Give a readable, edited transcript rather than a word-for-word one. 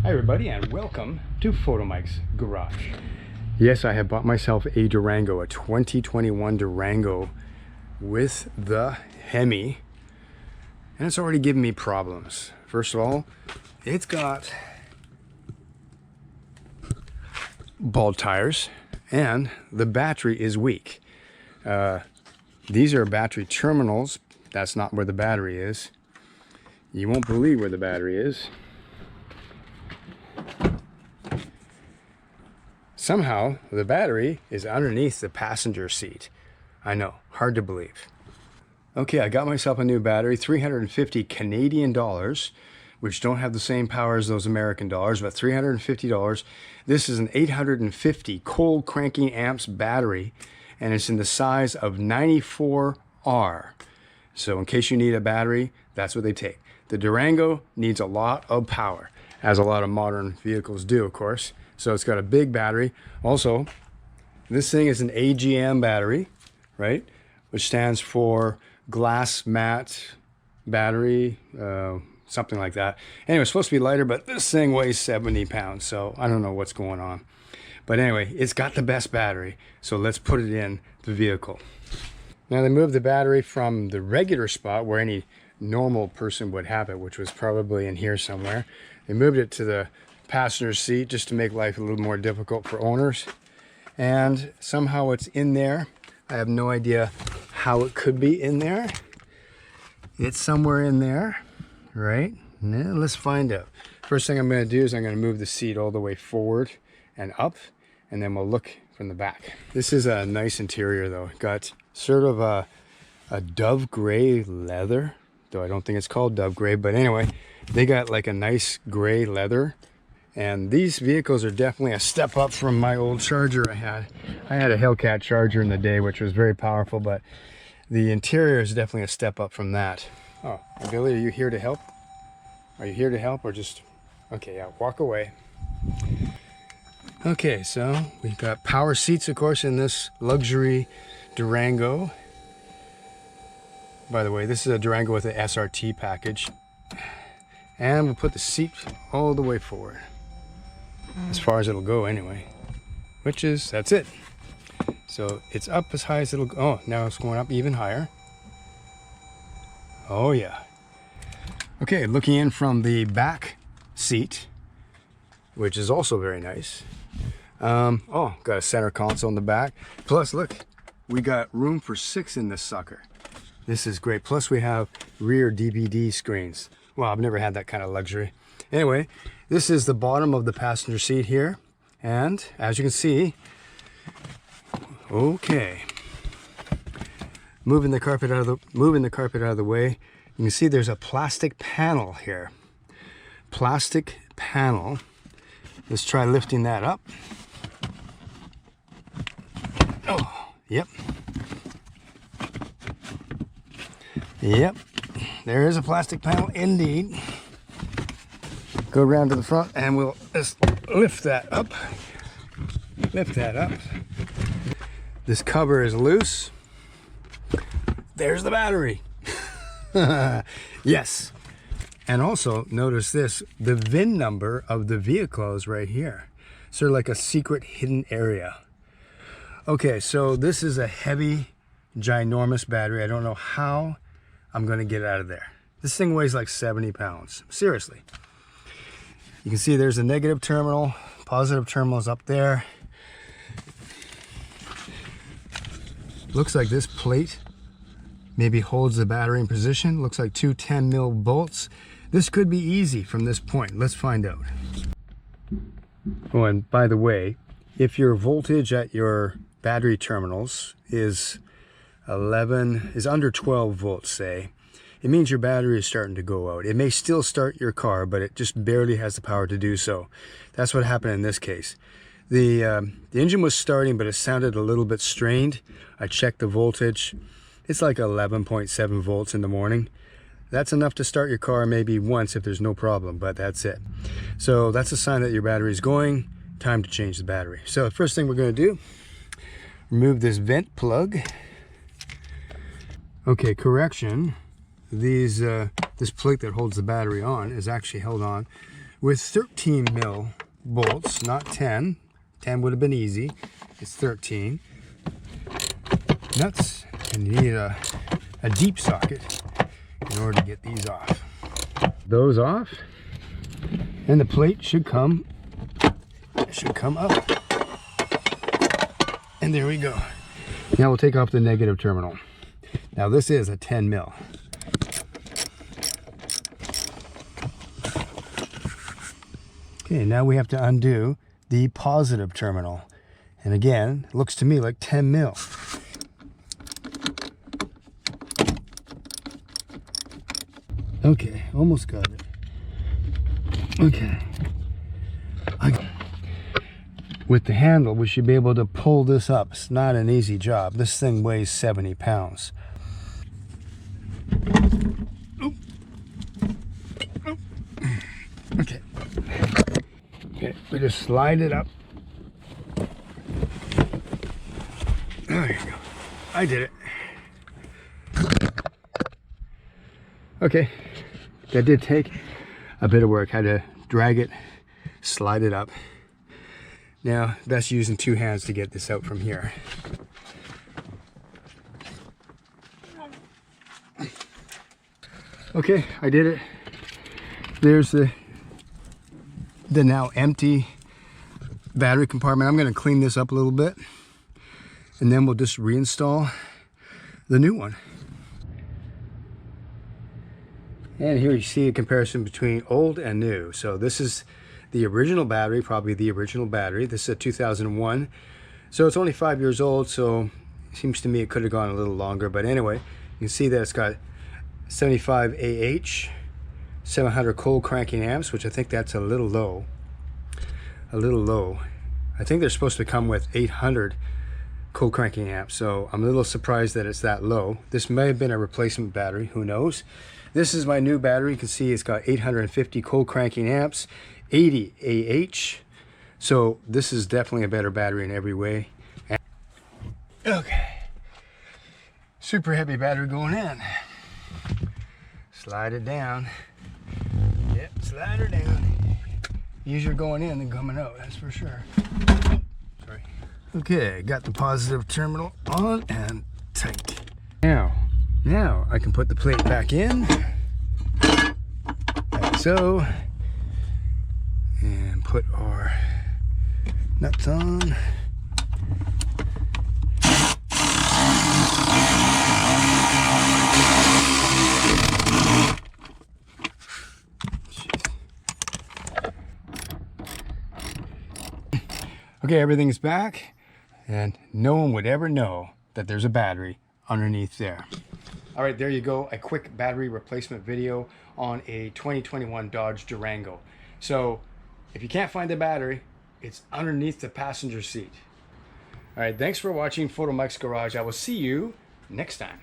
Hi everybody and welcome to Photomikes Garage. Yes, I have bought myself a Durango, a 2021 Durango with the Hemi, and it's already giving me problems. First of all, it's got bald tires and the battery is weak. These are battery terminals. That's not where the battery is. You won't believe where the battery is. Somehow the battery is underneath the passenger seat. I know, hard to believe. Okay, I got myself a new battery, 350 Canadian dollars, which don't have the same power as those American dollars, but $350. This is an 850 cold cranking amps battery, and it's in the size of 94R. So in case you need a battery, that's what they take. The Durango needs a lot of power, as a lot of modern vehicles do, of course. So it's got a big battery. Also, this thing is an AGM battery, right? Which stands for glass matte battery, something like that. Anyway, it's supposed to be lighter, but this thing weighs 70 pounds, so I don't know what's going on. But anyway, it's got the best battery, so let's put it in the vehicle. Now they moved the battery from the regular spot where any normal person would have it, which was probably in here somewhere. They moved it to the passenger seat just to make life a little more difficult for owners, and somehow it's in there. I have no idea how it could be in there. It's somewhere in there, right? Now let's find out. First thing I'm going to do is I'm going to move the seat all the way forward and up, and then we'll look from the back. This is a nice interior though. Got sort of a dove gray leather, though I don't think it's called dove gray, but anyway, they got like a nice gray leather. And these vehicles are definitely a step up from my old Charger I had. I had a Hellcat Charger in the day, which was very powerful, but the interior is definitely a step up from that. Oh, Billy, are you here to help? Are you here to help or just... Okay, yeah, walk away. Okay, so we've got power seats, of course, in this luxury Durango. By the way, this is a Durango with an SRT package. And we'll put the seat all the way forward. As far as it'll go anyway, which is, that's it. So it's up as high as it'll go. Oh, now it's going up even higher. Oh yeah. Okay, looking in from the back seat, which is also very nice. Oh, got a center console in the back. Plus, look, we got room for 6 in this sucker. This is great. Plus we have rear DVD screens. Well, I've never had that kind of luxury. Anyway, this is the bottom of the passenger seat here, and as you can see, okay, moving the carpet out of the way, you can see there's a plastic panel here. Plastic panel. Let's try lifting that up. Oh, yep. Yep. There is a plastic panel indeed. Go around to the front and we'll just lift that up. Lift that up. This cover is loose. There's the battery. Yes. And also notice this, the VIN number of the vehicle is right here. Sort of like a secret hidden area. Okay, so this is a heavy, ginormous battery. I don't know how I'm going to get out of there. This thing weighs like 70 pounds. Seriously. You can see there's a negative terminal, positive terminal is up there. Looks like this plate maybe holds the battery in position. Looks like two 10 mil bolts. This could be easy from this point. Let's find out. Oh, and by the way, if your voltage at your battery terminals is under 12 volts, say, it means your battery is starting to go out. It may still start your car, but it just barely has the power to do so. That's what happened in this case. The engine was starting, but it sounded a little bit strained. I checked the voltage. It's like 11.7 volts in the morning. That's enough to start your car maybe once if there's no problem, but that's it. So that's a sign that your battery is going. Time to change the battery. So the first thing we're going to do, remove this vent plug. Okay, correction. This plate that holds the battery on is actually held on with 13 mil bolts, not 10. 10 would have been easy. It's 13. Nuts, and you need a deep socket in order to get these off. Those off, and the plate should come up. And there we go. Now we'll take off the negative terminal. Now this is a 10 mil. Okay, now we have to undo the positive terminal. And again, it looks to me like 10 mil. Okay, almost got it. Okay. With the handle, we should be able to pull this up. It's not an easy job. This thing weighs 70 pounds. Oop. Oop. Okay. Okay, we just slide it up. There you go. I did it. Okay, that did take a bit of work. Had to drag it, slide it up. Now, that's using two hands to get this out from here. Okay, I did it. There's the now empty battery compartment. I'm going to clean this up a little bit, and then we'll just reinstall the new one. And here you see a comparison between old and new. So this is the original battery, probably the original battery. This is a 2001. So it's only 5 years old, so it seems to me it could have gone a little longer. But anyway, you can see that it's got 75 AH, 700 cold cranking amps, which I think that's a little low. A little low. I think they're supposed to come with 800 cold cranking amps, so I'm a little surprised that it's that low. This may have been a replacement battery, who knows. This is my new battery. You can see it's got 850 cold cranking amps, 80 AH. So this is definitely a better battery in every way. Okay. Super heavy battery going in. Slide it down. Yep, slide her down. Easier going in than coming out, that's for sure. Sorry. Okay, got the positive terminal on and tight. Now I can put the plate back in, like so, and put our nuts on. Okay, everything's back, and no one would ever know that there's a battery underneath there. All right, there you go, a quick battery replacement video on a 2021 Dodge Durango. So if you can't find the battery, it's underneath the passenger seat. All right, thanks for watching Photomikes Garage. I will see you next time.